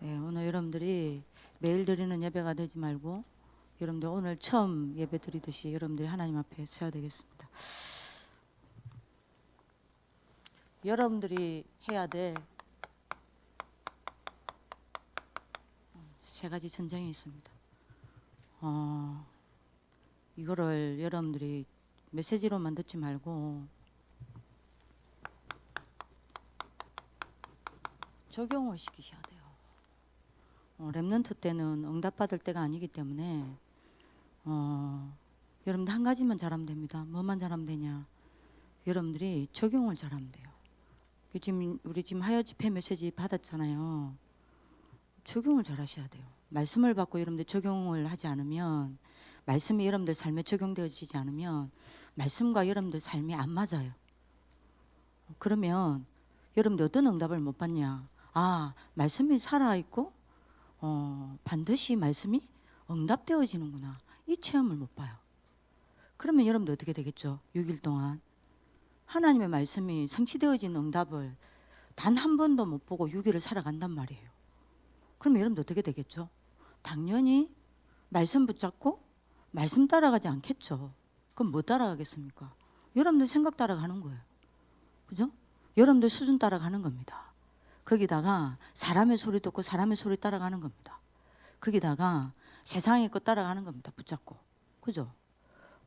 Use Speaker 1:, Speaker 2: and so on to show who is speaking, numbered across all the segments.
Speaker 1: 오늘 여러분들이 매일 드리는 예배가 되지 말고 여러분들 오늘 처음 예배 드리듯이 여러분들이 하나님 앞에 서야 되겠습니다. 여러분들이 해야 될 세 가지 전쟁이 있습니다. 이거를 여러분들이 메시지로만 듣지 말고 적용을 시키셔야 돼요. 렘넌트 때는 응답받을 때가 아니기 때문에 여러분들 한 가지만 잘하면 됩니다. 뭐만 잘하면 되냐? 여러분들이 적용을 잘하면 돼요. 우리 지금 하여 집회 메시지 받았잖아요. 적용을 잘 하셔야 돼요. 말씀을 받고 여러분들 적용을 하지 않으면, 말씀이 여러분들 삶에 적용되어지지 않으면 말씀과 여러분들 삶이 안 맞아요. 그러면 여러분들 어떤 응답을 못 받냐? 말씀이 살아있고 반드시 말씀이 응답되어지는구나, 이 체험을 못 봐요. 그러면 여러분들 어떻게 되겠죠? 6일 동안 하나님의 말씀이 성취되어지는 응답을 단 한 번도 못 보고 6일을 살아간단 말이에요. 그러면 여러분들 어떻게 되겠죠? 당연히 말씀 붙잡고 말씀 따라가지 않겠죠. 그럼 뭐 따라가겠습니까? 여러분들 생각 따라가는 거예요. 그죠? 여러분들 수준 따라가는 겁니다. 거기다가 사람의 소리 듣고 사람의 소리 따라가는 겁니다. 거기다가 세상의 것 따라가는 겁니다. 붙잡고. 그죠?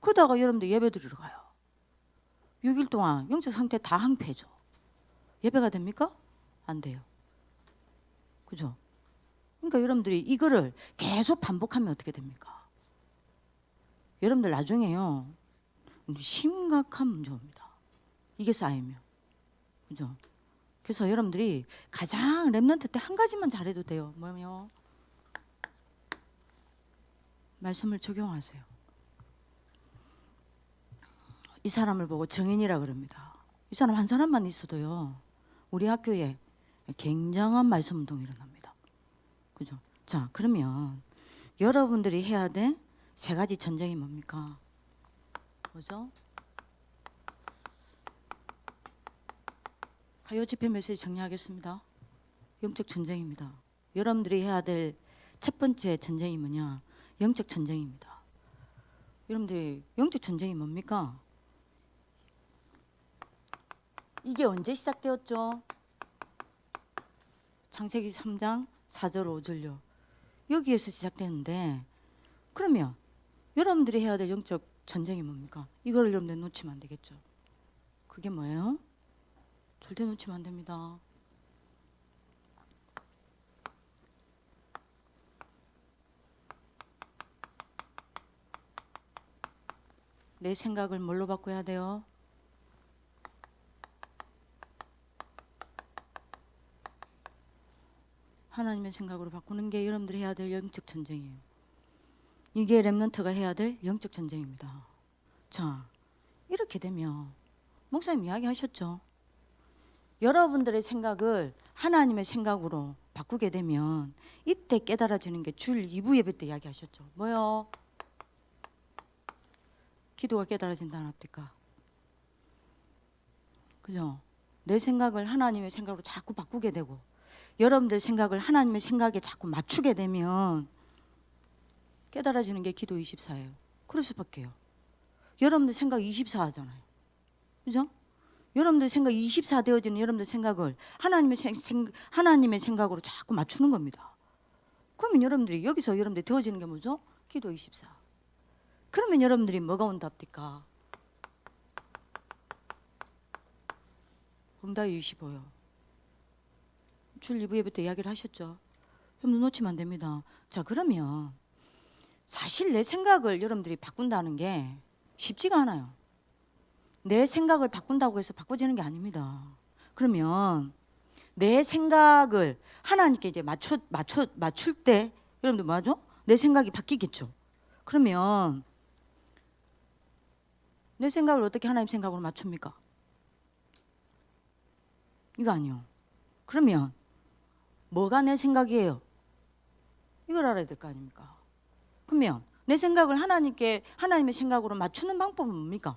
Speaker 1: 그러다가 여러분들 예배 드리러 가요. 6일 동안 영적 상태 다 항폐죠. 예배가 됩니까? 안 돼요. 그죠? 그러니까 여러분들이 이거를 계속 반복하면 어떻게 됩니까? 여러분들 나중에요, 심각한 문제 옵니다. 이게 쌓이면. 그죠? 그래서 여러분들이 가장 렘넌트 때 한 가지만 잘해도 돼요. 뭐요? 말씀을 적용하세요. 이 사람을 보고 정인이라 그럽니다. 이 사람 한 사람만 있어도요, 우리 학교에 굉장한 말씀 운동이 일어납니다. 그죠? 자, 그러면 여러분들이 해야 될 세 가지 전쟁이 뭡니까? 뭐죠? 하여 집회 메시지 정리하겠습니다. 영적 전쟁입니다. 여러분들이 해야 될 첫 번째 전쟁이 뭐냐? 영적 전쟁입니다. 여러분들 영적 전쟁이 뭡니까? 이게 언제 시작되었죠? 창세기 3장 4절 5절요. 여기에서 시작되는데, 그러면 여러분들이 해야 될 영적 전쟁이 뭡니까? 이걸 여러분들 놓치면 안 되겠죠. 그게 뭐예요? 절대 놓치면 안 됩니다. 내 생각을 뭘로 바꿔야 돼요? 하나님의 생각으로 바꾸는 게 여러분들이 해야 될 영적 전쟁이에요. 이게 렘넌트가 해야 될 영적 전쟁입니다. 자, 이렇게 되면 목사님 이야기하셨죠? 여러분들의 생각을 하나님의 생각으로 바꾸게 되면 이때 깨달아지는 게 줄 2부 예배 때 이야기하셨죠. 뭐요? 기도가 깨달아진다 안 합니까? 그죠? 내 생각을 하나님의 생각으로 자꾸 바꾸게 되고 여러분들 생각을 하나님의 생각에 자꾸 맞추게 되면 깨달아지는 게 기도 24예요. 그럴 수밖에요. 여러분들 생각 24 하잖아요. 그죠? 여러분들 생각 24 되어지는 여러분들 생각을 하나님의 생각으로 자꾸 맞추는 겁니다. 그러면 여러분들이 여기서 여러분들이 되어지는 게 뭐죠? 기도 24. 그러면 여러분들이 뭐가 온답니까? 응답이 25요. 줄 2부 예배 때 이야기를 하셨죠? 여러분들 놓치면 안 됩니다. 자, 그러면 사실 내 생각을 여러분들이 바꾼다는 게 쉽지가 않아요. 내 생각을 바꾼다고 해서 바꿔지는 게 아닙니다. 그러면 내 생각을 하나님께 이제 맞출 때 여러분들 뭐하죠? 내 생각이 바뀌겠죠. 그러면 내 생각을 어떻게 하나님 생각으로 맞춥니까? 이거 아니요. 그러면 뭐가 내 생각이에요? 이걸 알아야 될 거 아닙니까? 그러면 내 생각을 하나님의 생각으로 맞추는 방법은 뭡니까?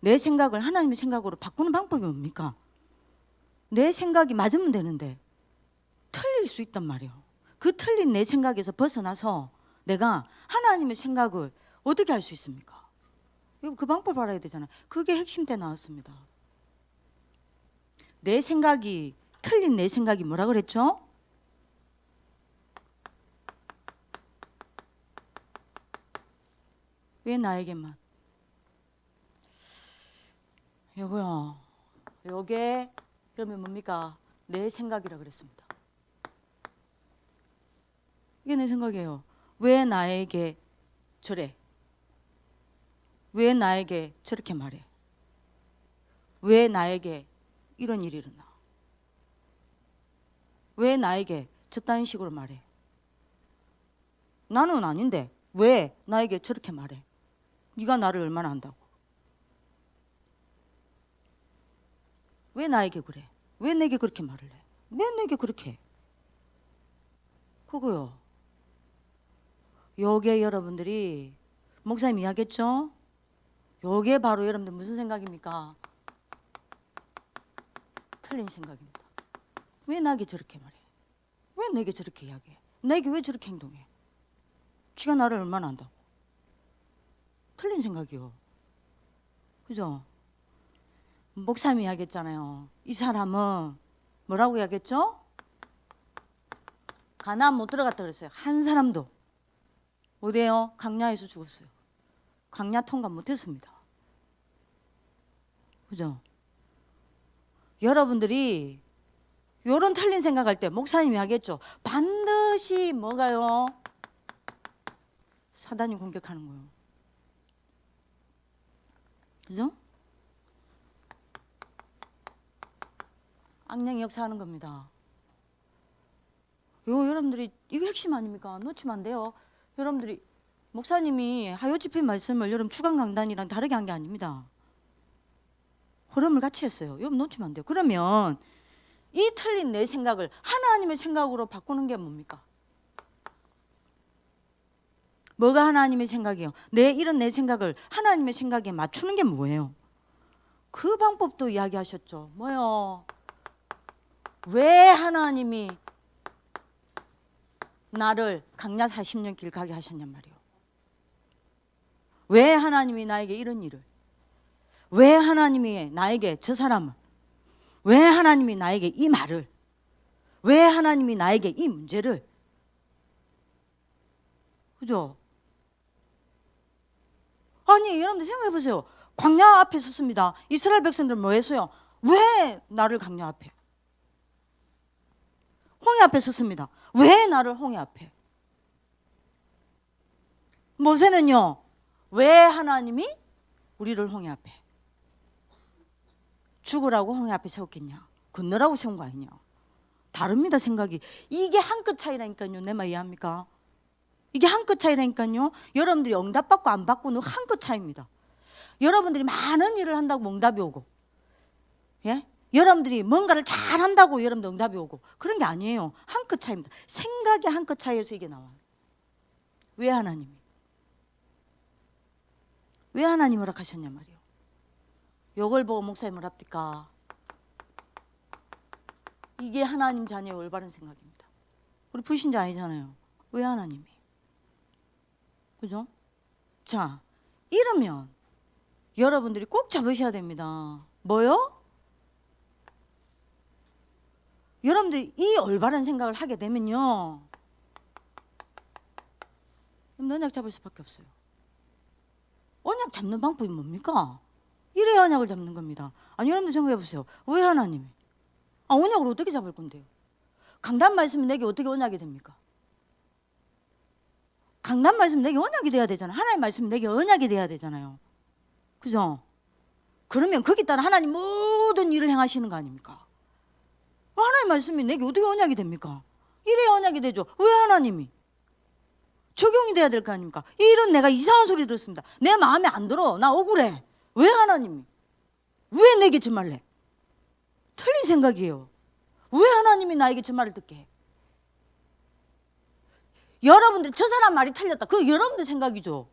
Speaker 1: 내 생각을 하나님의 생각으로 바꾸는 방법이 뭡니까? 내 생각이 맞으면 되는데 틀릴 수 있단 말이에요. 그 틀린 내 생각에서 벗어나서 내가 하나님의 생각을 어떻게 할 수 있습니까? 그 방법 알아야 되잖아요. 그게 핵심 때 나왔습니다. 내 생각이 틀린 내 생각이 뭐라 그랬죠? 왜 나에게만? 여보요, 요게 그러면 뭡니까? 내 생각이라 그랬습니다. 이게 내 생각이에요. 왜 나에게 저래? 왜 나에게 저렇게 말해? 왜 나에게 이런 일이 일어나? 왜 나에게 저딴 식으로 말해? 나는 아닌데 왜 나에게 저렇게 말해? 네가 나를 얼마나 안다고? 왜 나에게 그래? 왜 내게 그렇게 말을 해? 왜 내게 그렇게 해? 그거요. 요게 여러분들이 목사님 이야기했죠? 요게 바로 여러분들 무슨 생각입니까? 틀린 생각입니다. 왜 나에게 저렇게 말해? 왜 내게 저렇게 이야기해? 나에게 왜 저렇게 행동해? 쥐가 나를 얼마나 안다고? 틀린 생각이요. 그죠? 목사님이 이야기했잖아요. 이 사람은 뭐라고 이야기했죠? 가나안 못 들어갔다 그랬어요. 한 사람도. 어디에요? 광야에서 죽었어요. 광야 통과 못했습니다. 그죠? 여러분들이 요런 틀린 생각할 때 목사님이 이야기했죠. 반드시 뭐가요? 사단이 공격하는 거예요. 그죠? 악령이 역사하는 겁니다. 여러분들이 이거 핵심 아닙니까? 놓치면 안 돼요. 여러분들이 목사님이 하요집회 말씀을 여러분 주간 강단이랑 다르게 한 게 아닙니다. 흐름을 같이 했어요. 여러분 놓치면 안 돼요. 그러면 이 틀린 내 생각을 하나님의 생각으로 바꾸는 게 뭡니까? 뭐가 하나님의 생각이에요? 이런 내 생각을 하나님의 생각에 맞추는 게 뭐예요? 그 방법도 이야기하셨죠. 뭐요? 왜 하나님이 나를 광야 40년 길 가게 하셨냔 말이에요. 왜 하나님이 나에게 이런 일을? 왜 하나님이 나에게 저 사람을? 왜 하나님이 나에게 이 말을? 왜 하나님이 나에게 이 문제를? 그죠? 아니 여러분들 생각해 보세요. 광야 앞에 섰습니다. 이스라엘 백성들 뭐 했어요? 왜 나를 광야 앞에? 홍해 앞에 섰습니다. 왜 나를 홍해 앞에? 모세는요. 왜 하나님이 우리를 홍해 앞에? 죽으라고 홍해 앞에 세웠겠냐? 건너라고 세운 거 아니냐? 다릅니다 생각이. 이게 한 끗 차이라니까요. 내 말 이해합니까? 이게 한 끗 차이라니까요. 여러분들이 응답받고 안 받고는 한 끗 차이입니다. 여러분들이 많은 일을 한다고 응답이 오고, 예? 여러분들이 뭔가를 잘한다고 여러분들 응답이 오고 그런 게 아니에요. 한 끗 차이입니다. 생각의 한 끗 차이에서 이게 나와요. 왜 하나님이? 왜 하나님 허락하셨냐 말이에요. 요걸 보고 목사님 뭐랍니까? 이게 하나님 자녀의 올바른 생각입니다. 우리 불신자 아니잖아요. 왜 하나님이? 그죠? 자, 이러면 여러분들이 꼭 잡으셔야 됩니다. 뭐요? 여러분들이 이 올바른 생각을 하게 되면요, 언약 잡을 수밖에 없어요. 언약 잡는 방법이 뭡니까? 이래야 언약을 잡는 겁니다. 아니 여러분들 생각해 보세요. 왜 하나님이? 언약을 어떻게 잡을 건데요? 강단 말씀이 내게 어떻게 언약이 됩니까? 강단 말씀이 내게 언약이 돼야 되잖아요. 하나님 말씀이 내게 언약이 돼야 되잖아요. 그죠? 그러면 거기 따라 하나님 모든 일을 행하시는 거 아닙니까? 하나님 말씀이 내게 어떻게 언약이 됩니까? 이래야 언약이 되죠. 왜 하나님이? 적용이 돼야 될 거 아닙니까? 이런 내가 이상한 소리 들었습니다. 내 마음에 안 들어. 나 억울해. 왜 하나님이? 왜 내게 저 말을 해? 틀린 생각이에요. 왜 하나님이 나에게 저 말을 듣게 해? 여러분들 저 사람 말이 틀렸다. 그거 여러분들 생각이죠.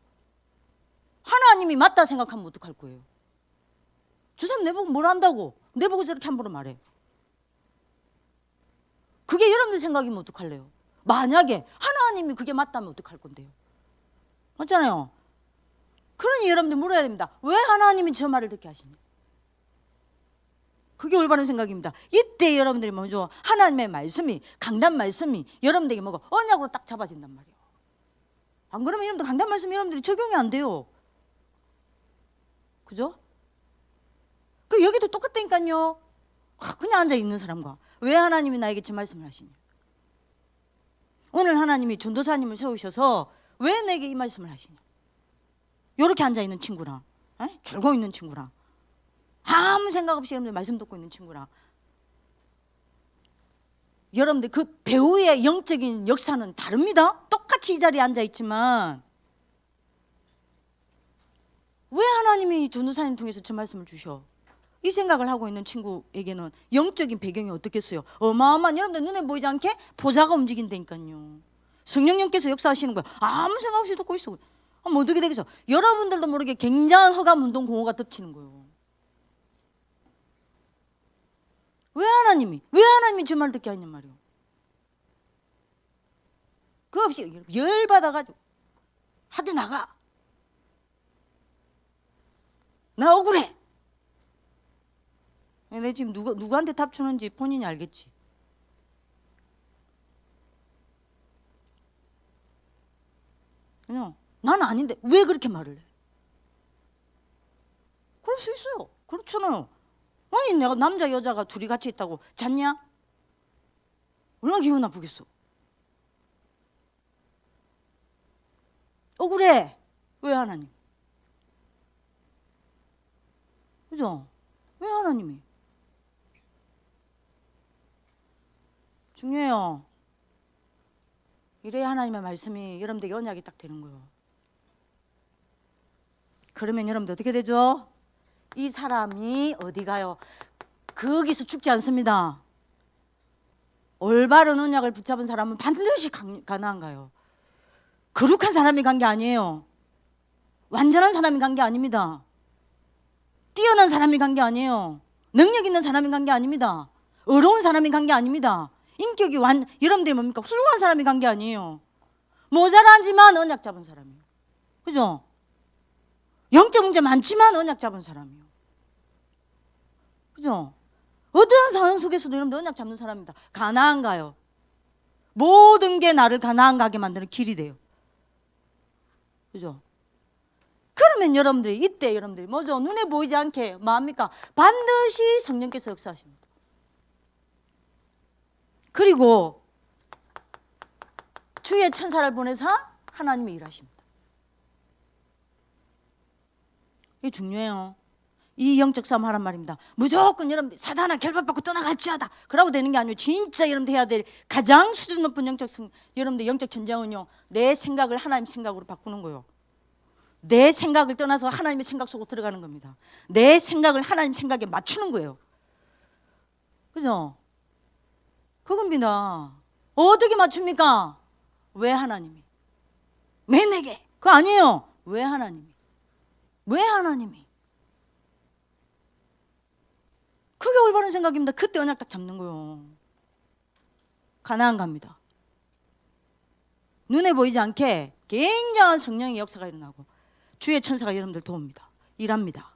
Speaker 1: 하나님이 맞다 생각하면 어떡할 거예요? 저 사람 내보고 뭘 안다고? 내보고 저렇게 함부로 말해. 그게 여러분들 생각이면 어떡할래요? 만약에 하나님이 그게 맞다면 어떡할 건데요? 맞잖아요. 그러니 여러분들 물어야 됩니다. 왜 하나님이 저 말을 듣게 하시냐? 그게 올바른 생각입니다. 이때 여러분들이 먼저 하나님의 말씀이, 강단 말씀이 여러분들에게 뭐가 언약으로 딱 잡아진단 말이에요. 안 그러면 여러분들 강단 말씀이 여러분들이 적용이 안 돼요. 그죠? 그 여기도 똑같다니까요. 그냥 앉아 있는 사람과 왜 하나님이 나에게 저 말씀을 하시냐? 오늘 하나님이 전도사님을 세우셔서 왜 내게 이 말씀을 하시냐? 이렇게 앉아 있는 친구랑, 졸고 있는 친구랑, 아무 생각 없이 여러분들 말씀 듣고 있는 친구랑, 여러분들 그 배우의 영적인 역사는 다릅니다. 똑같이 이 자리에 앉아 있지만 왜 하나님이 전도사님 통해서 저 말씀을 주셔? 이 생각을 하고 있는 친구에게는 영적인 배경이 어떻겠어요? 어마어마한, 여러분들 눈에 보이지 않게 보좌가 움직인다니까요. 성령님께서 역사하시는 거야. 아무 생각 없이 듣고 있어. 뭐 어떻게 되겠어? 여러분들도 모르게 굉장한 허감 운동 공허가 덮치는 거예요. 왜 하나님이 저 말 듣게 하냔 말이에요. 그거 없이 열받아가지고 학교 나가. 나 억울해. 내 지금 누구한테 답 주는지 본인이 알겠지. 그냥 나는 아닌데 왜 그렇게 말을 해? 그럴 수 있어요. 그렇잖아요. 아니 내가 남자 여자가 둘이 같이 있다고 잤냐? 얼마나 기분 나쁘겠어. 억울해. 왜 하나님? 그죠? 왜 하나님이? 중요해요. 이래야 하나님의 말씀이 여러분들에게 언약이 딱 되는 거예요. 그러면 여러분들 어떻게 되죠? 이 사람이 어디 가요? 거기서 죽지 않습니다. 올바른 언약을 붙잡은 사람은 반드시 가나안 가요. 거룩한 사람이 간 게 아니에요. 완전한 사람이 간 게 아닙니다. 뛰어난 사람이 간 게 아니에요. 능력 있는 사람이 간 게 아닙니다. 어려운 사람이 간 게 아닙니다. 인격이 여러분들이 뭡니까? 훌륭한 사람이 간 게 아니에요. 모자라지만 언약 잡은 사람이에요. 그죠? 영적 문제 많지만 언약 잡은 사람이에요. 그죠? 어떠한 상황 속에서도 여러분들 언약 잡는 사람입니다. 가나안 가요. 모든 게 나를 가나안 가게 만드는 길이 돼요. 그죠? 그러면 여러분들이 이때 여러분들이 뭐죠? 눈에 보이지 않게 뭐합니까? 반드시 성령께서 역사하십니다. 그리고 주의 천사를 보내사 하나님이 일하십니다. 이게 중요해요. 이 영적 싸움 하란 말입니다. 무조건 여러분들 사단아 결박받고 떠나갈지어다 그러고 되는 게 아니에요. 진짜 여러분들 해야 될 가장 수준 높은 여러분들 영적 전쟁은요, 내 생각을 하나님 생각으로 바꾸는 거예요. 내 생각을 떠나서 하나님의 생각 속으로 들어가는 겁니다. 내 생각을 하나님 생각에 맞추는 거예요. 그죠? 그겁니다. 어떻게 맞춥니까? 왜 하나님이? 왜 내게? 그거 아니에요. 왜 하나님이? 왜 하나님이? 그게 올바른 생각입니다. 그때 언약 딱 잡는 거예요. 가나안 갑니다. 눈에 보이지 않게 굉장한 성령의 역사가 일어나고 주의 천사가 여러분들 도웁니다. 일합니다.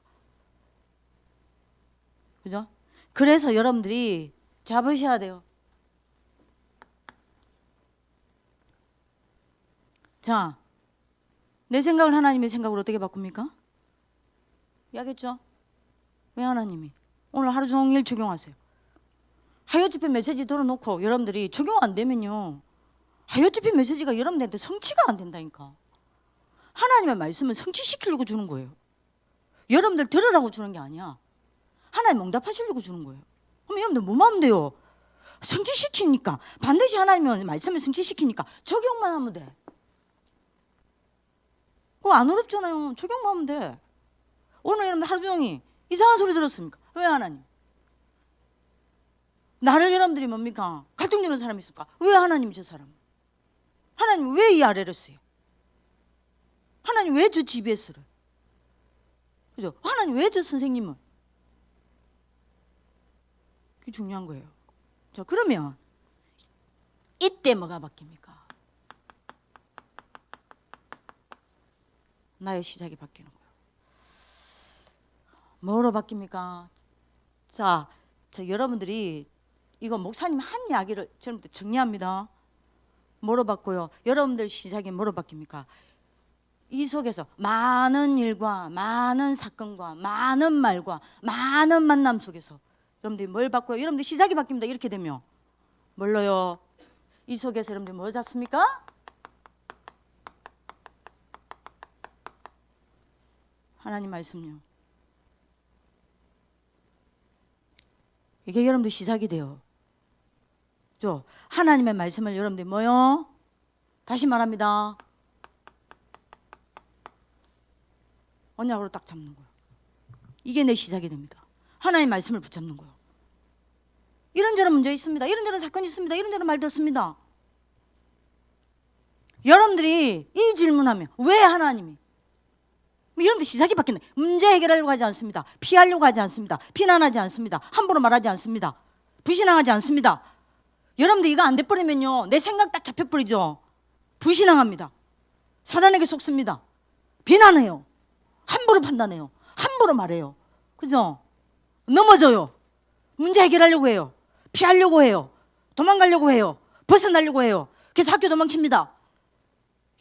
Speaker 1: 그죠? 그래서 여러분들이 잡으셔야 돼요. 자, 내 생각을 하나님의 생각으로 어떻게 바꿉니까? 이야기했죠? 왜 하나님이? 오늘 하루 종일 적용하세요. 하여집회 메시지 들어놓고 여러분들이 적용 안 되면요, 하여집회 메시지가 여러분들한테 성취가 안 된다니까. 하나님의 말씀은 성취시키려고 주는 거예요. 여러분들 들으라고 주는 게 아니야. 하나님 응답하시려고 주는 거예요. 그럼 여러분들 뭐만 하면 돼요? 성취시키니까, 반드시 하나님의 말씀을 성취시키니까 적용만 하면 돼. 그거 안 어렵잖아요. 적용만 하면 돼. 오늘 여러분들 하루 종일 이상한 소리 들었습니까? 왜 하나님? 나를 여러분들이 뭡니까? 갈등 주는 사람이 있을까? 왜 하나님이 저 사람? 하나님 왜 이 아래를 써요? 하나님 왜 저 GBS를? 그죠? 하나님 왜 저 선생님은? 그게 중요한 거예요. 자, 그러면 이때 뭐가 바뀝니까? 나의 시작이 바뀌는 거예요. 뭐로 바뀝니까? 자, 여러분들이 이거 목사님 한 이야기를 저는 정리합니다. 뭐로 바꿔요? 여러분들 시작이 뭐로 바뀝니까? 이 속에서 많은 일과 많은 사건과 많은 말과 많은 만남 속에서 여러분들이 뭘 바꿔요? 여러분들 시작이 바뀝니다. 이렇게 되면 뭘로요? 이 속에서 여러분들 뭐 잡습니까? 하나님 말씀요. 이게 여러분들 시작이 돼요. 하나님의 말씀을 여러분들 뭐요? 다시 말합니다. 언약으로 딱 잡는 거예요. 이게 내 시작이 됩니다. 하나님의 말씀을 붙잡는 거예요. 이런저런 문제 있습니다. 이런저런 사건이 있습니다. 이런저런 말도 있습니다. 여러분들이 이 질문하면 왜 하나님이? 여러분들 시작이 바뀐다. 문제 해결하려고 하지 않습니다. 피하려고 하지 않습니다. 비난하지 않습니다. 함부로 말하지 않습니다. 불신앙하지 않습니다. 여러분들 이거 안 돼버리면요, 내 생각 딱 잡혀버리죠. 불신앙합니다. 사단에게 속습니다. 비난해요. 함부로 판단해요. 함부로 말해요. 그죠? 넘어져요. 문제 해결하려고 해요. 피하려고 해요. 도망가려고 해요. 벗어나려고 해요. 그래서 학교 도망칩니다.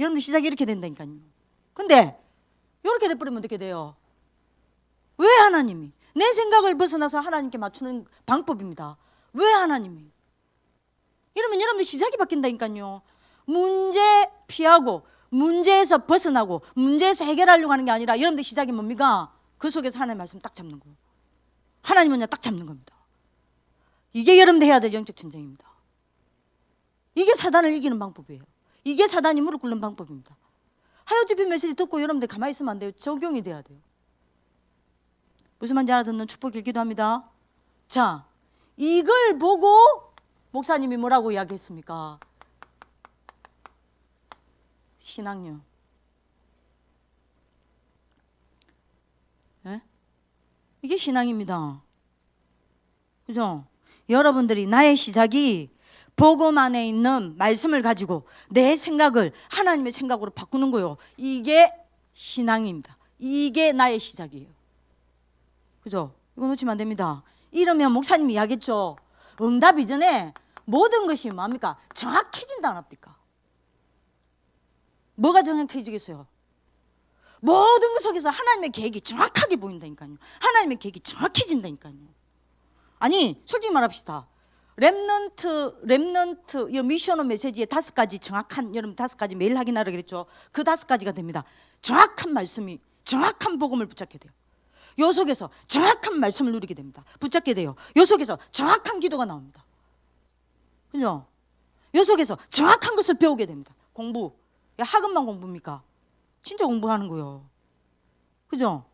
Speaker 1: 여러분들 시작이 이렇게 된다니까요. 근데 이렇게 돼버리면 어떻게 돼요? 왜 하나님이? 내 생각을 벗어나서 하나님께 맞추는 방법입니다. 왜 하나님이? 이러면 여러분들 시작이 바뀐다니까요. 문제 피하고 문제에서 벗어나고 문제에서 해결하려고 하는 게 아니라 여러분들 시작이 뭡니까? 그 속에서 하나님의 말씀 딱 잡는 거예요. 하나님은 그냥 딱 잡는 겁니다. 이게 여러분들 해야 될 영적 전쟁입니다. 이게 사단을 이기는 방법이에요. 이게 사단이 무릎 꿇는 방법입니다. 하여집힌 메시지 듣고 여러분들 가만히 있으면 안 돼요. 적용이 돼야 돼요. 무슨 말인지 알아듣는 축복 길기도 합니다. 자, 이걸 보고 목사님이 뭐라고 이야기했습니까? 신앙요. 네? 이게 신앙입니다. 그죠? 여러분들이 나의 시작이 복음 안에 있는 말씀을 가지고 내 생각을 하나님의 생각으로 바꾸는 거예요. 이게 신앙입니다. 이게 나의 시작이에요. 그죠? 이거 놓치면 안 됩니다. 이러면 목사님이 이야기했죠. 응답 이전에 모든 것이 뭡니까? 정확해진다 안 합니까? 뭐가 정확해지겠어요? 모든 것 속에서 하나님의 계획이 정확하게 보인다니까요. 하나님의 계획이 정확해진다니까요. 아니 솔직히 말합시다. 렘넌트 이 미션오 메시지의 5가지 정확한, 여러분 5가지 매일 확인하라 그랬죠. 그 5가지가 됩니다. 정확한 말씀이, 정확한 복음을 붙잡게 돼요. 요 속에서 정확한 말씀을 누리게 됩니다. 붙잡게 돼요. 요 속에서 정확한 기도가 나옵니다. 그죠? 요 속에서 정확한 것을 배우게 됩니다. 공부, 학업만 공부입니까? 진짜 공부하는 거예요. 그죠?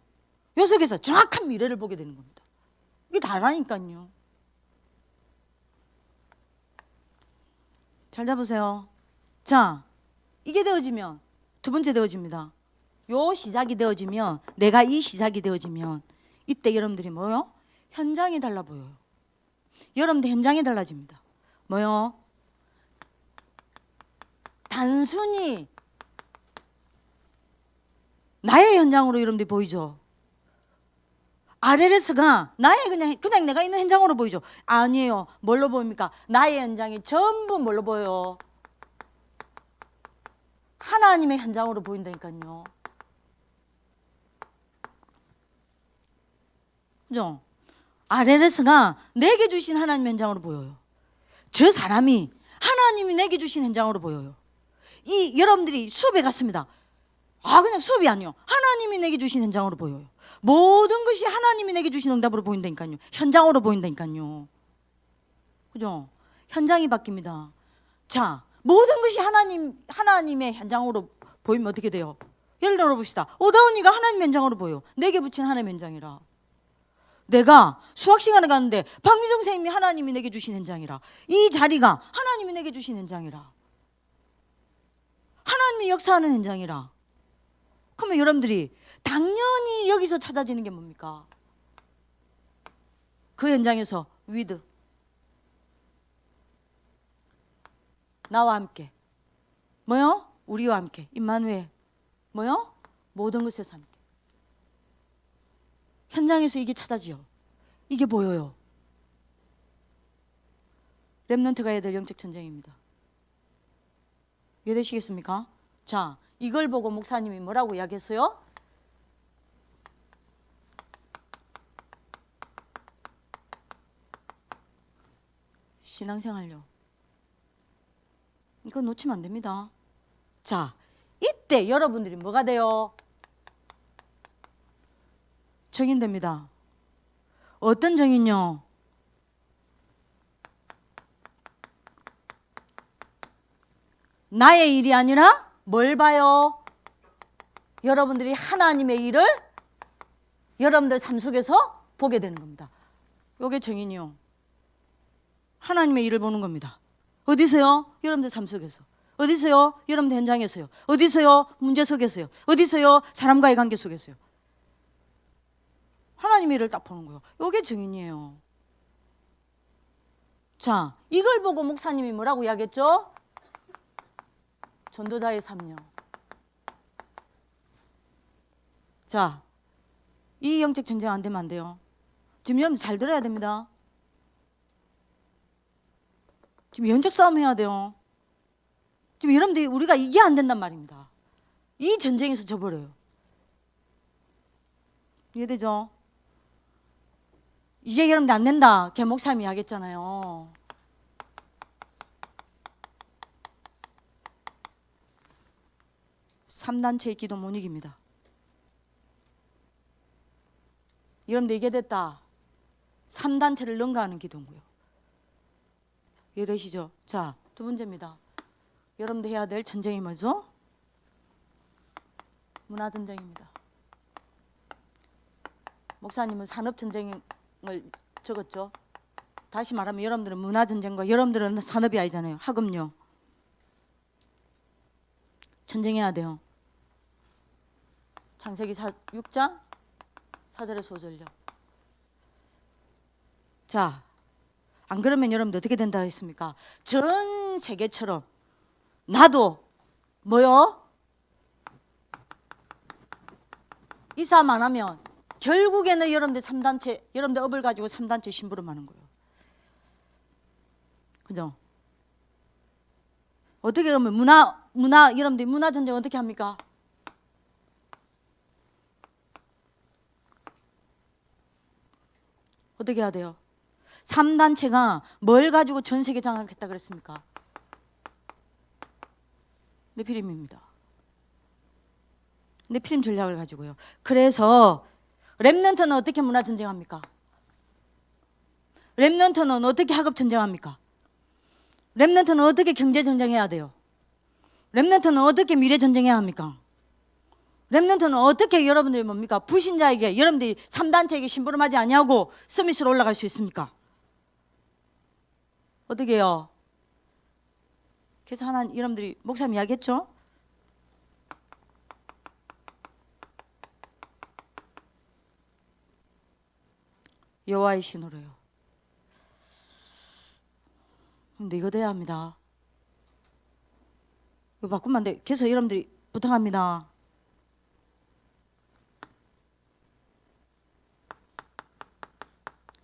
Speaker 1: 요 속에서 정확한 미래를 보게 되는 겁니다. 이게 다라니까요. 잘 잡으세요. 자, 이게 되어지면 두 번째 되어집니다. 요 시작이 되어지면, 내가 이 시작이 되어지면 이때 여러분들이 뭐요? 현장이 달라 보여요. 여러분들 현장이 달라집니다. 뭐요? 단순히 나의 현장으로 여러분들이 보이죠. RLS가 나의 그냥 내가 있는 현장으로 보이죠. 아니에요. 뭘로 보입니까? 나의 현장이 전부 뭘로 보여요? 하나님의 현장으로 보인다니까요. 그죠? RLS가 내게 주신 하나님 현장으로 보여요. 저 사람이 하나님이 내게 주신 현장으로 보여요. 이 여러분들이 수업에 갔습니다. 그냥 수업이 아니요. 하나님이 내게 주신 현장으로 보여요. 모든 것이 하나님이 내게 주신 응답으로 보인다니까요. 현장으로 보인다니까요. 그죠? 현장이 바뀝니다. 자, 모든 것이 하나님의 현장으로 보이면 어떻게 돼요? 예를 들어 봅시다. 오다운이가 하나님 현장으로 보여. 내게 붙인 하나님 현장이라. 내가 수학 시간에 갔는데 박미정 선생님이 하나님이 내게 주신 현장이라. 이 자리가 하나님이 내게 주신 현장이라. 하나님이 역사하는 현장이라. 그러면 여러분들이 당연히 여기서 찾아지는 게 뭡니까? 그 현장에서 위드. 나와 함께. 뭐요? 우리와 함께. 임마누엘. 뭐요? 모든 것에서 함께. 현장에서 이게 찾아지요. 이게 보여요. 렘넌트가 해야 될 영적 전쟁입니다. 이해되시겠습니까? 자, 이걸 보고 목사님이 뭐라고 이야기했어요? 신앙생활요. 이거 놓치면 안 됩니다. 자, 이때 여러분들이 뭐가 돼요? 정인됩니다. 어떤 정인요? 나의 일이 아니라 뭘 봐요? 여러분들이 하나님의 일을 여러분들 삶 속에서 보게 되는 겁니다. 이게 정인이요. 하나님의 일을 보는 겁니다. 어디서요? 여러분들 삶 속에서. 어디서요? 여러분들 현장에서요. 어디서요? 문제 속에서요. 어디서요? 사람과의 관계 속에서요. 하나님의 일을 딱 보는 거예요. 이게 정인이에요. 자, 이걸 보고 목사님이 뭐라고 이야기했죠? 전도자의 삶요. 자, 이 영적 전쟁 안 되면 안 돼요. 지금 여러분 잘 들어야 됩니다. 지금 영적 싸움 해야 돼요. 지금 여러분들이 우리가 이게 안 된단 말입니다. 이 전쟁에서 져버려요. 이해되죠? 이게 여러분들 안 된다. 걔 목사님이 이야기했잖아요. 삼단체의 기도 못 이깁니다. 여러분들 이게 됐다. 3단체를 능가하는 기도인고요. 이해되시죠? 자, 두 번째입니다. 여러분들 해야 될 전쟁이 뭐죠? 문화 전쟁입니다. 목사님은 산업 전쟁을 적었죠. 다시 말하면 여러분들은 문화 전쟁과 여러분들은 산업이 아니잖아요. 학업요. 전쟁해야 돼요. 창세기 6장 4절에서 5절요. 자, 안 그러면 여러분들 어떻게 된다 했습니까? 전 세계처럼 나도 뭐요? 이 싸움 안 하면 결국에는 여러분들 3단체, 여러분들 업을 가지고 3단체 심부름하는 거예요. 그죠? 어떻게 하면 여러분들 문화 전쟁 어떻게 합니까? 어떻게 해야 돼요? 3단체가 뭘 가지고 전 세계 장악했다 그랬습니까? 네피림입니다. 네피림 전략을 가지고요. 그래서 렘넌트는 어떻게 문화 전쟁합니까? 렘넌트는 어떻게 학업 전쟁합니까? 렘넌트는 어떻게 경제 전쟁해야 돼요? 렘넌트는 어떻게 미래 전쟁해야 합니까? 렘넌트는 어떻게 여러분들이 뭡니까? 불신자에게 여러분들이 3단체에게 심부름하지 아니하고 서밋으로 올라갈 수 있습니까? 어떻게 해요? 그래서 여러분들이 목사님 이야기했죠? 여호와의 신호로요. 근데 이거 돼야 합니다. 이거 바꾸면 안 돼. 그래서 여러분들이 부탁합니다.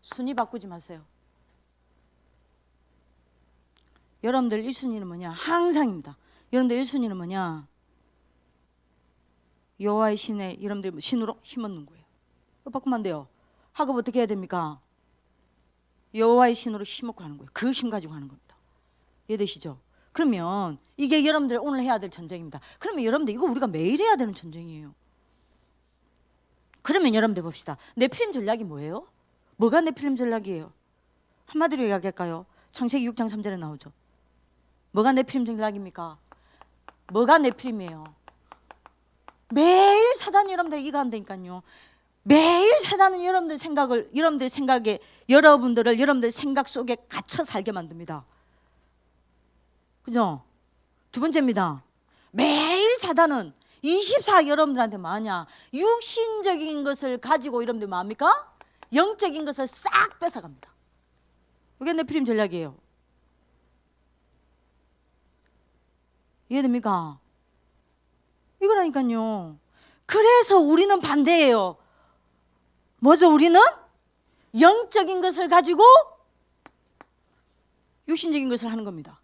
Speaker 1: 순위 바꾸지 마세요. 여러분들 1순위는 뭐냐? 항상입니다. 여러분들 1순위는 뭐냐? 여호와의 신에 여러분들 신으로 힘없는 거예요. 이거 바꾸면 안 돼요. 학업 어떻게 해야 됩니까? 여호와의 신으로 힘없고 하는 거예요. 그 힘 가지고 하는 겁니다. 이해되시죠? 그러면 이게 여러분들 오늘 해야 될 전쟁입니다. 그러면 여러분들 이거 우리가 매일 해야 되는 전쟁이에요. 그러면 여러분들 봅시다. 네피림 전략이 뭐예요? 뭐가 네피림 전략이에요? 한마디로 이야기할까요? 창세기 6장 3절에 나오죠. 뭐가 네피림 전략입니까? 뭐가 네피림이에요? 매일 사단이 여러분들 이거 한다니까요. 매일 사단은 여러분들 생각 속에 갇혀 살게 만듭니다. 그죠? 두 번째입니다. 매일 사단은 24 여러분들한테 뭐하냐? 육신적인 것을 가지고 여러분들 뭐합니까? 영적인 것을 싹 뺏어갑니다. 이게 네피림 전략이에요. 이해됩니까? 이거라니까요. 그래서 우리는 반대예요. 뭐죠? 우리는 영적인 것을 가지고 육신적인 것을 하는 겁니다.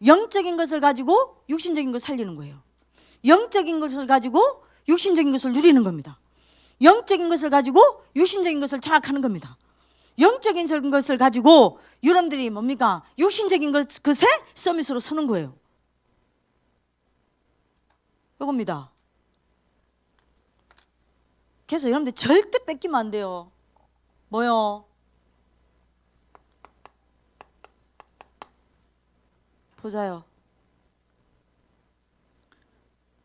Speaker 1: 영적인 것을 가지고 육신적인 것을 살리는 거예요. 영적인 것을 가지고 육신적인 것을 누리는 겁니다. 영적인 것을 가지고 육신적인 것을 장악하는 겁니다. 영적인 것을 가지고 여러분들이 뭡니까? 육신적인 것에 서밋으로 서는 거예요. 이겁니다. 그래서 여러분들 절대 뺏기면 안 돼요. 뭐요? 보자요.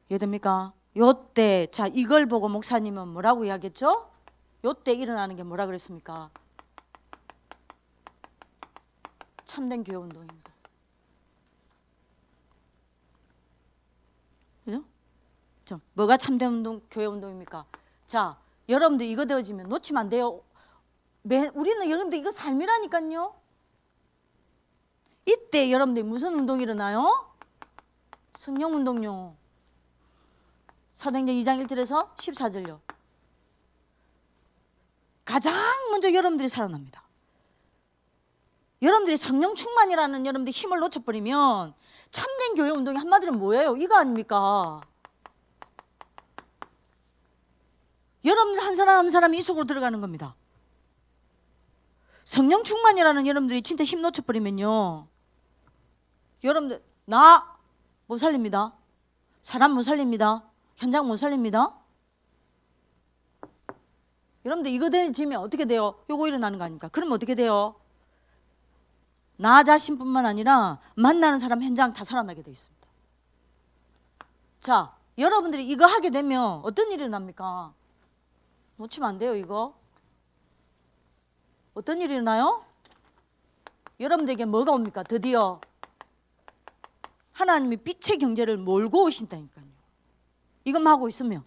Speaker 1: 이해됩니까? 요때, 자, 이걸 보고 목사님은 뭐라고 이야기했죠? 요때 일어나는 게 뭐라 그랬습니까? 참된 교회 운동입니다. 그죠? 뭐가 참된 운동, 교회 운동입니까? 자, 여러분들 이거 되어지면 놓치면 안 돼요. 우리는 여러분들 이거 삶이라니까요. 이때 여러분들 무슨 운동이 일어나요? 성령 운동요. 사도행전 2장 1절에서 14절요. 가장 먼저 여러분들이 살아납니다. 여러분들이 성령 충만이라는 여러분들이 힘을 놓쳐버리면 참된 교회 운동이 한마디로 뭐예요? 이거 아닙니까? 여러분들 한 사람 한 사람이 이 속으로 들어가는 겁니다. 성령 충만이라는 여러분들이 진짜 힘 놓쳐버리면요, 여러분들 나 못 살립니다. 사람 못 살립니다. 현장 못 살립니다. 여러분들 이거 되면 어떻게 돼요? 요거 일어나는 거 아닙니까? 그러면 어떻게 돼요? 나 자신뿐만 아니라 만나는 사람 현장 다 살아나게 돼 있습니다. 자, 여러분들이 이거 하게 되면 어떤 일이 일어납니까? 놓치면 안 돼요. 이거 어떤 일이 일어나요? 여러분들에게 뭐가 옵니까? 드디어 하나님이 빛의 경제를 몰고 오신다니까요. 이것만 하고 있으면.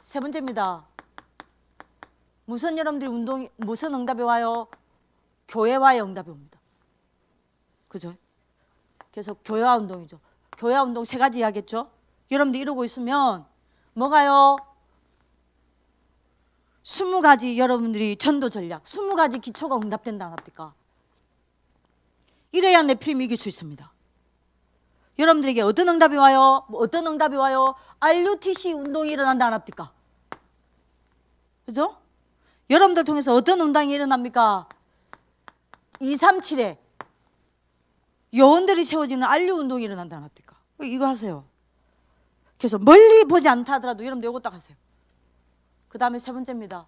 Speaker 1: 세 번째입니다. 무슨 여러분들이 무슨 응답이 와요? 교회와의 응답이 옵니다. 그죠? 그래서 교회화 운동이죠. 교회화 운동 세 가지 이야기했죠. 여러분들 이러고 있으면 뭐가요? 20가지 여러분들이 전도 전략, 20가지 기초가 응답된다 안 합니까? 이래야 네피림 이길 수 있습니다. 여러분들에게 어떤 응답이 와요? 어떤 응답이 와요? RUTC 운동이 일어난다 안 합니까? 그죠? 여러분들 통해서 어떤 운동이 일어납니까? 237에 요원들이 세워지는 RU 운동이 일어난다 안 합니까? 이거 하세요. 그래서 멀리 보지 않다 하더라도 여러분들 이거 딱 하세요. 그 다음에 세 번째입니다.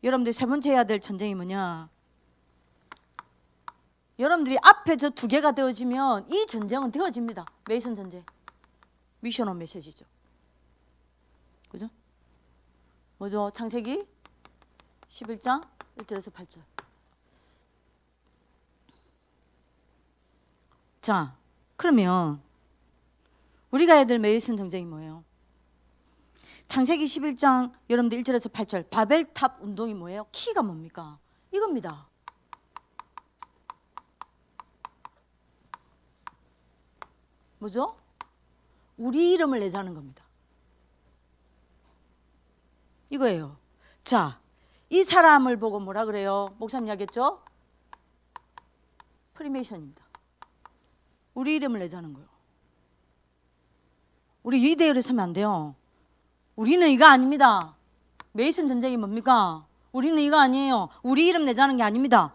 Speaker 1: 여러분들이 세 번째 해야 될 전쟁이 뭐냐? 여러분들이 앞에 저 두 개가 되어지면 이 전쟁은 되어집니다. 메이슨 전쟁. 미션 온 메시지죠. 그죠? 뭐죠? 창세기 11장 1절에서 8절. 자, 그러면 우리가 해야 될 메이슨 전쟁이 뭐예요? 창세기 11장 여러분들 1절에서 8절 바벨탑 운동이 뭐예요? 키가 뭡니까? 이겁니다. 뭐죠? 우리 이름을 내자는 겁니다. 이거예요. 자, 이 사람을 보고 뭐라 그래요? 목사님 이야기했죠? 프리메이션입니다. 우리 이름을 내자는 거예요. 우리 이대로 서면 안 돼요. 우리는 이거 아닙니다. 메이슨 전쟁이 뭡니까? 우리는 이거 아니에요. 우리 이름 내자는 게 아닙니다.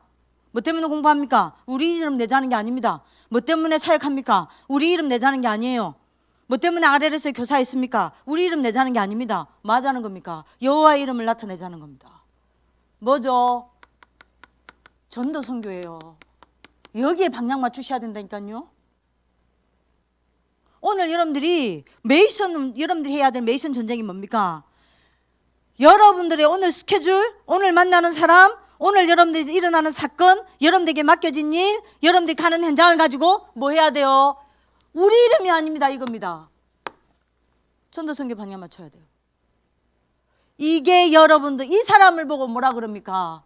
Speaker 1: 뭐 때문에 공부합니까? 우리 이름 내자는 게 아닙니다. 뭐 때문에 사역합니까? 우리 이름 내자는 게 아니에요. 뭐 때문에 RLS에 교사했습니까? 우리 이름 내자는 게 아닙니다. 뭐 하자는 겁니까? 여호와의 이름을 나타내자는 겁니다. 뭐죠? 전도 선교예요. 여기에 방향 맞추셔야 된다니까요. 오늘 여러분들이 여러분들이 해야 될 메이슨 전쟁이 뭡니까? 여러분들의 오늘 스케줄, 오늘 만나는 사람, 오늘 여러분들이 일어나는 사건, 여러분들에게 맡겨진 일, 여러분들이 가는 현장을 가지고 뭐 해야 돼요? 우리 이름이 아닙니다. 이겁니다. 전도 선교 방향 맞춰야 돼요. 이게 여러분들 이 사람을 보고 뭐라 그럽니까?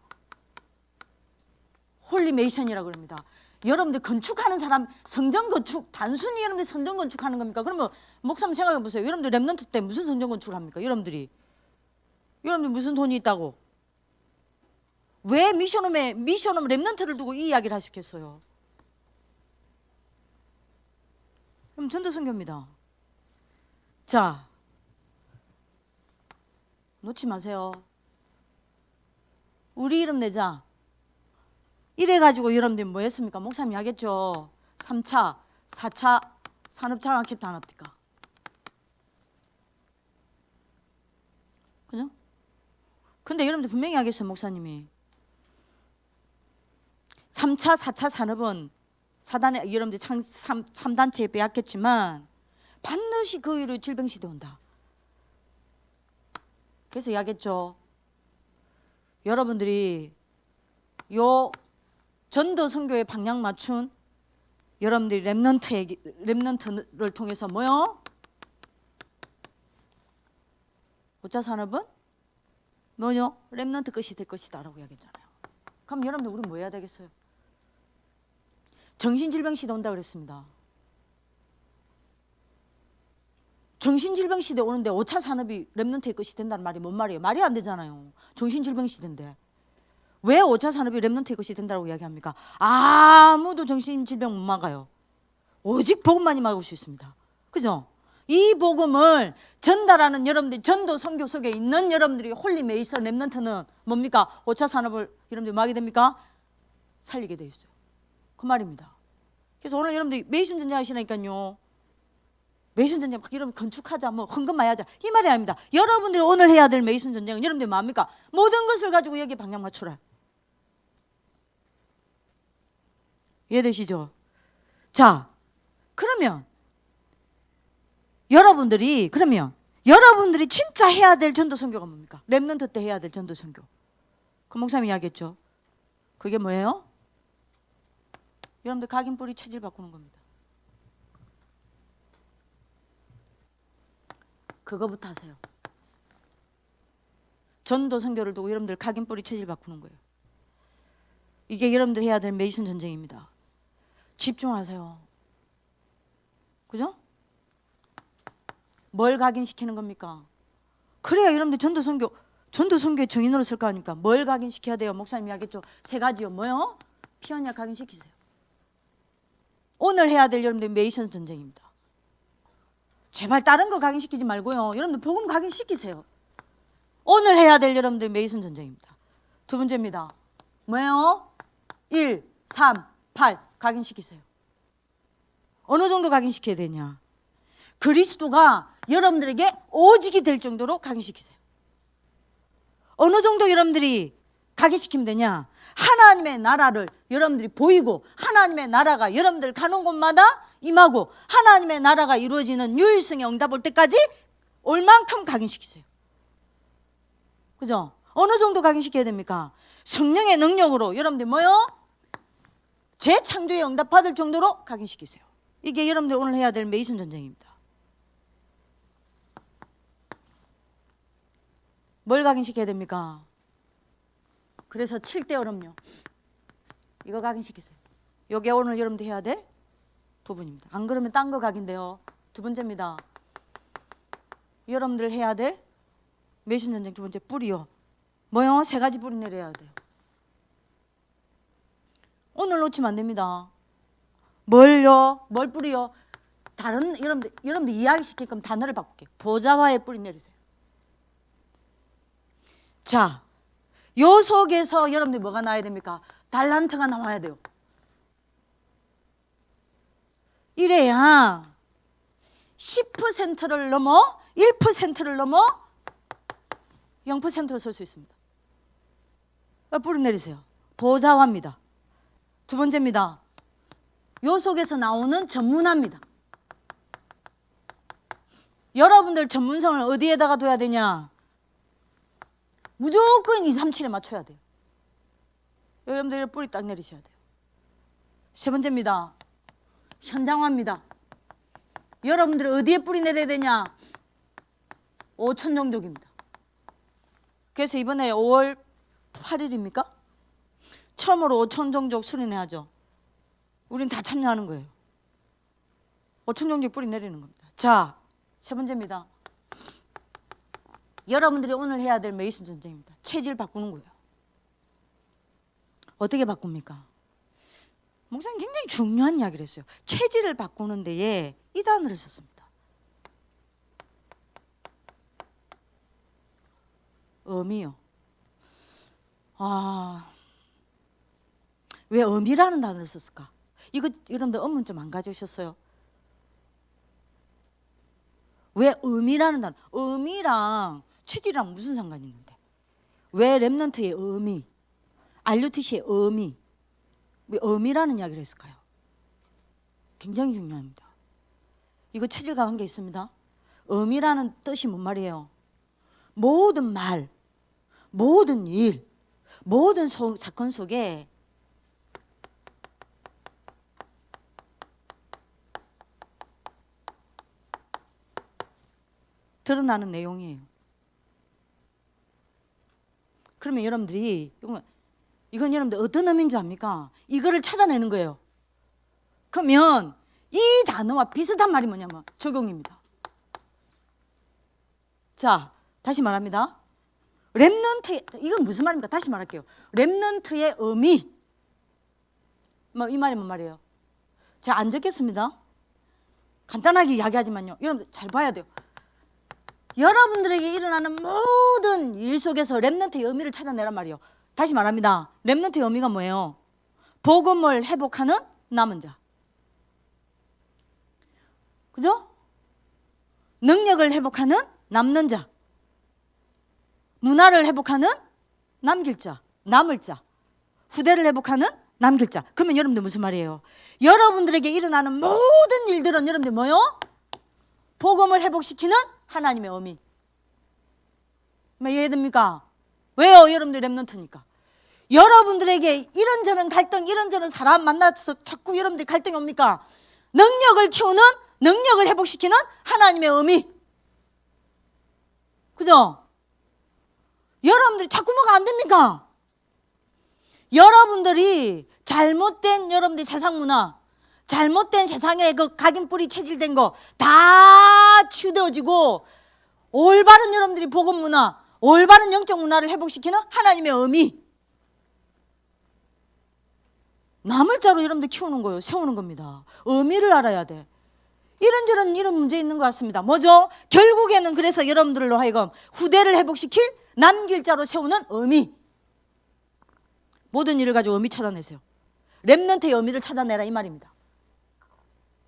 Speaker 1: 홀리메이션이라고 그럽니다. 여러분들 건축하는 사람 성전 건축 단순히 여러분들 성전 건축하는 겁니까? 그러면 목사님 생각해 보세요. 여러분들 렘넌트 때 무슨 성전 건축을 합니까? 여러분들 무슨 돈이 있다고? 왜 미션홈에 렘넌트를 두고 이 이야기를 하시겠어요? 그럼 전도 선교입니다. 자, 놓지 마세요. 우리 이름 내자. 이래가지고 여러분들이 뭐 했습니까? 목사님이 하겠죠. 3차, 4차 산업차를 하겠다 안 합니까? 그죠? 근데 여러분들 분명히 하겠어요. 목사님이 3차, 4차 산업은 사단에 여러분들 3단체에 빼앗겼지만 반드시 그 이후로 질병시대 온다. 그래서 이야기했죠. 여러분들이 요 전도 선교에 방향 맞춘 여러분들이 렘넌트를 통해서 뭐요? 5차 산업은 뭐요? 렘넌트 것이 될 것이다 라고 이야기했잖아요. 그럼 여러분들 우리 뭐 해야 되겠어요? 정신질병 시대 온다 그랬습니다. 정신질병 시대 오는데 5차 산업이 렘넌트의 것이 된다는 말이 뭔 말이에요? 말이 안 되잖아요. 정신질병 시대인데 왜 5차 산업이 렘넌트의 것이 된다고 이야기합니까? 아무도 정신질병 못 막아요. 오직 복음만이 막을 수 있습니다. 그죠? 이 복음을 전달하는 여러분들 전도 선교 속에 있는 여러분들이 홀리메이서 렘넌트는 뭡니까? 5차 산업을 여러분들이 막게 됩니까? 살리게 돼 있어요. 그 말입니다. 그래서 오늘 여러분들이 메이슨 전쟁 하시니까요. 메이슨 전쟁 막 여러분 건축하자 뭐 헌금 많이 하자 이 말이 아닙니다. 여러분들이 오늘 해야 될 메이슨 전쟁은 여러분들이 뭡니까? 모든 것을 가지고 여기 방향 맞추라. 이해되시죠? 자, 그러면 여러분들이 진짜 해야 될 전도 선교가 뭡니까? 렘넌트 때 해야 될 전도 선교. 그 목사님이 이야기했죠. 그게 뭐예요? 여러분들 각인 뿌리 체질 바꾸는 겁니다. 그거부터 하세요. 전도 선교를 두고 여러분들 각인 뿌리 체질 바꾸는 거예요. 이게 여러분들 해야 될 메이슨 전쟁입니다. 집중하세요. 그죠? 뭘 각인시키는 겁니까? 그래야 여러분들 전도 선교의 정인으로 쓸 거 아닙니까? 뭘 각인시켜야 돼요? 목사님이 하겠죠. 3가지요. 뭐요? 피언약 각인시키세요. 오늘 해야 될 여러분들 메이슨 전쟁입니다. 제발 다른 거 각인시키지 말고요. 여러분들 복음 각인시키세요. 오늘 해야 될 여러분들 메이슨 전쟁입니다. 2번째입니다. 뭐예요? 1, 3, 8 각인시키세요. 어느 정도 각인시켜야 되냐? 그리스도가 여러분들에게 오직이 될 정도로 각인시키세요. 어느 정도 여러분들이 각인시키면 되냐? 하나님의 나라를 여러분들이 보이고 하나님의 나라가 여러분들 가는 곳마다 임하고 하나님의 나라가 이루어지는 유일성의 응답 올 때까지 올 만큼 각인시키세요. 그죠? 어느 정도 각인시켜야 됩니까? 성령의 능력으로 여러분들 뭐요? 재창조의 응답 받을 정도로 각인시키세요. 이게 여러분들 오늘 해야 될 메이슨 전쟁입니다. 뭘 각인시켜야 됩니까? 그래서 7대 얼음요. 이거 각인시키세요. 이게 오늘 여러분들 해야 될 부분입니다. 안 그러면 딴 거 각인데요. 2번째입니다. 여러분들 해야 될 메이슨 전쟁 2번째 뿌리요. 뭐요? 3가지 뿌리 내려야 돼요. 오늘 놓치면 안 됩니다. 뭘요? 뭘 뿌리요? 다른 여러분들 이야기시킬 거면 단어를 바꿀게요. 보좌와의 뿌리 내리세요. 자, 요 속에서 여러분들 뭐가 나와야 됩니까? 달란트가 나와야 돼요. 이래야 10%를 넘어 1%를 넘어 0%로 설 수 있습니다. 뿌리 내리세요. 보좌와입니다. 2번째입니다. 요 속에서 나오는 전문화입니다. 여러분들 전문성을 어디에다가 둬야 되냐? 무조건 2, 3, 7에 맞춰야 돼요. 여러분들 뿌리 딱 내리셔야 돼요. 3번째입니다. 현장화입니다. 여러분들 어디에 뿌리 내려야 되냐? 5천 종족입니다. 그래서 이번에 5월 8일입니까? 처음으로 5천 종족 수련회하죠. 우린 다 참여하는 거예요. 5천 종족 뿌리 내리는 겁니다. 자, 세 번째입니다. 여러분들이 오늘 해야 될 메이슨 전쟁입니다. 체질 바꾸는 거예요. 어떻게 바꿉니까? 목사님 굉장히 중요한 이야기를 했어요. 체질을 바꾸는 데에 이 단어를 썼습니다. 의미요. 왜 의미라는 단어를 썼을까? 이거 여러분들 의문 좀 안 가져오셨어요? 왜 의미라는 단어? 의미랑 체질이랑 무슨 상관이 있는데? 왜 렘넌트의 의미, RUTC의 의미, 왜 의미라는 이야기를 했을까요? 굉장히 중요합니다. 이거 체질과 관계 있습니다. 의미라는 뜻이 뭔 말이에요? 모든 말, 모든 일, 모든 사건 속에 드러나는 내용이에요. 그러면 여러분들이 이건 여러분들 어떤 의미인 줄 압니까? 이거를 찾아내는 거예요. 그러면 이 단어와 비슷한 말이 뭐냐면 적용입니다. 자, 다시 말합니다. 렘넌트, 이건 무슨 말입니까? 다시 말할게요. 렘넌트의 의미. 이 말이 뭔 말이에요? 제가 안 적겠습니다. 간단하게 이야기하지만요. 여러분들 잘 봐야 돼요. 여러분들에게 일어나는 모든 일 속에서 렘넌트의 의미를 찾아내란 말이에요. 다시 말합니다. 렘넌트의 의미가 뭐예요? 복음을 회복하는 남은 자. 그죠? 능력을 회복하는 남는 자. 문화를 회복하는 남길 자, 남을 자. 후대를 회복하는 남길 자. 그러면 여러분들 무슨 말이에요? 여러분들에게 일어나는 모든 일들은 여러분들 뭐요? 복음을 회복시키는 하나님의 의미. 이해됩니까? 왜요? 여러분들 렘넌트니까. 여러분들에게 이런저런 갈등, 이런저런 사람 만나서 자꾸 여러분들 갈등이 옵니까? 능력을 키우는, 능력을 회복시키는 하나님의 의미. 그죠? 여러분들이 자꾸 뭐가 안 됩니까? 여러분들이 잘못된 여러분들의 세상 문화, 잘못된 세상에 그 각인뿌리 체질된 거 다 치유되어지고 올바른 여러분들이 복음 문화, 올바른 영적 문화를 회복시키는 하나님의 의미. 남을 자로 여러분들 키우는 거예요. 세우는 겁니다. 의미를 알아야 돼. 이런저런 이런 문제 있는 것 같습니다. 뭐죠? 결국에는 그래서 여러분들로 하여금 후대를 회복시킬 남길 자로 세우는 의미. 모든 일을 가지고 의미 찾아내세요. 렘넌트의 의미를 찾아내라 이 말입니다.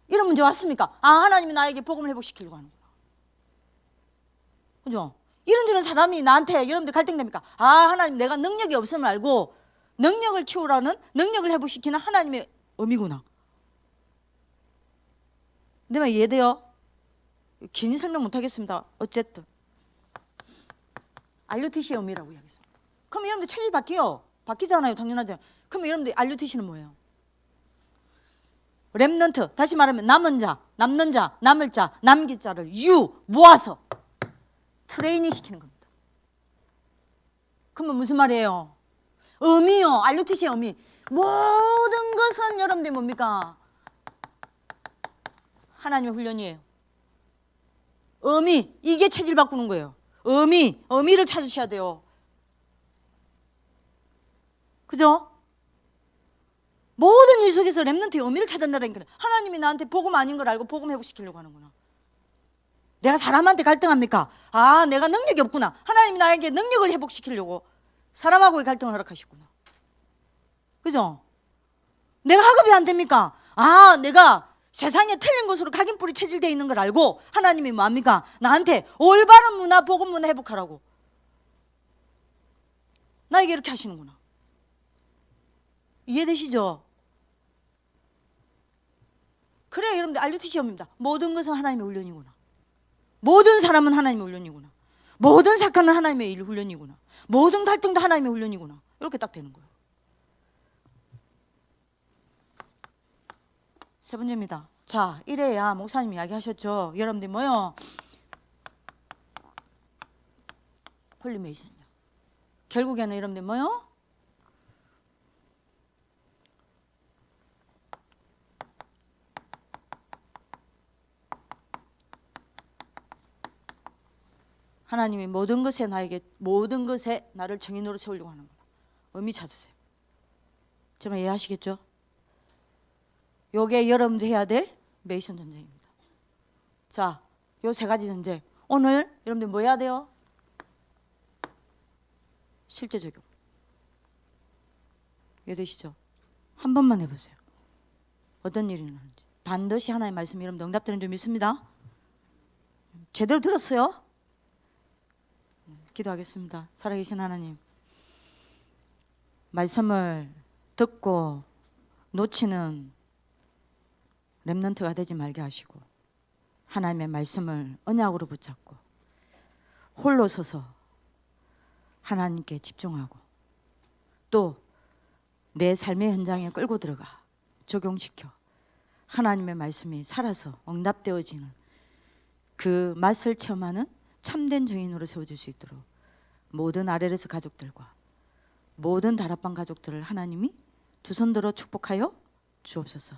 Speaker 1: 이런 문제 왔습니까? 하나님이 나에게 복음을 회복시키려고 하는구나. 그죠? 이런저런 사람이 나한테 여러분들 갈등됩니까? 하나님 내가 능력이 없음을 알고 능력을 키우라는, 능력을 회복시키는 하나님의 의미구나. 내 말 이해돼요? 긴 설명 못하겠습니다. 어쨌든 RUTC의 의미라고 이야기했습니다. 그럼 여러분들 체질 바뀌잖아요. 당연하죠. 그럼 여러분들 RUTC는 뭐예요? 렘넌트, 다시 말하면 남은 자, 남는 자, 남을 자, 남길 자를 모아서 트레이닝 시키는 겁니다. 그러면 무슨 말이에요? 의미요. RUTC의 의미. 모든 것은 여러분들이 뭡니까? 하나님의 훈련이에요. 의미, 이게 체질 바꾸는 거예요. 의미를 찾으셔야 돼요. 그죠? 모든 일 속에서 렘넌트의 의미를 찾아내라니까. 하나님이 나한테 복음 아닌 걸 알고 복음 회복시키려고 하는구나. 내가 사람한테 갈등합니까? 내가 능력이 없구나. 하나님이 나에게 능력을 회복시키려고 사람하고의 갈등을 허락하시구나. 그죠? 내가 학업이 안 됩니까? 내가 세상에 틀린 것으로 각인뿌리 체질되어 있는 걸 알고 하나님이 뭐합니까? 나한테 올바른 문화, 복음 문화 회복하라고 나에게 이렇게 하시는구나. 이해되시죠? 그래야 여러분들 RUTC 시험입니다. 모든 것은 하나님의 훈련이구나. 모든 사람은 하나님의 훈련이구나. 모든 사건은 하나님의 훈련이구나. 모든 갈등도 하나님의 훈련이구나. 이렇게 딱 되는 거예요. 세 번째입니다. 자, 이래야 목사님 이야기하셨죠. 여러분들 뭐요? 폴리메이션이요. 결국에는 여러분들 뭐요? 하나님이 모든 것에 나를 증인으로 세우려고 하는구나. 의미 찾으세요. 정말 이해하시겠죠? 요게 여러분도 해야 될 메이션 전쟁입니다. 자, 요 세 가지 전쟁. 오늘 여러분들 뭐 해야 돼요? 실제 적용. 이해되시죠? 한 번만 해보세요. 어떤 일이 일어나는지. 반드시 하나님의 말씀이 여러분들 응답되는 줄 믿습니다. 제대로 들었어요? 기도하겠습니다. 살아계신 하나님, 말씀을 듣고 놓치는 렘넌트가 되지 말게 하시고 하나님의 말씀을 언약으로 붙잡고 홀로 서서 하나님께 집중하고 또 내 삶의 현장에 끌고 들어가 적용시켜 하나님의 말씀이 살아서 응답되어지는 그 맛을 체험하는 참된 증인으로 세워질 수 있도록 모든 RLS 가족들과 모든 다락방 가족들을 하나님이 두 손 들어 축복하여 주옵소서.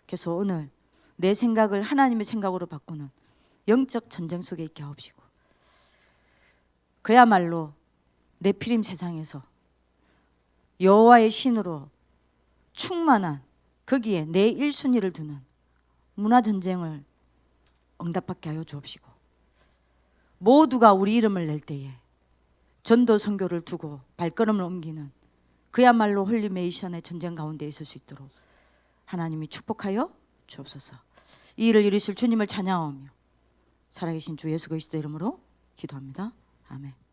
Speaker 1: 그래서 오늘 내 생각을 하나님의 생각으로 바꾸는 영적 전쟁 속에 있게 하옵시고 그야말로 네피림 세상에서 여호와의 신으로 충만한 거기에 내 1순위를 두는 문화 전쟁을 응답받게 하여 주옵시고 모두가 우리 이름을 낼 때에 전도 선교를 두고 발걸음을 옮기는 그야말로 홀리메이션의 전쟁 가운데 있을 수 있도록 하나님이 축복하여 주옵소서. 이 일을 이루실 주님을 찬양하며 살아계신 주 예수 그리스도 이름으로 기도합니다. 아멘.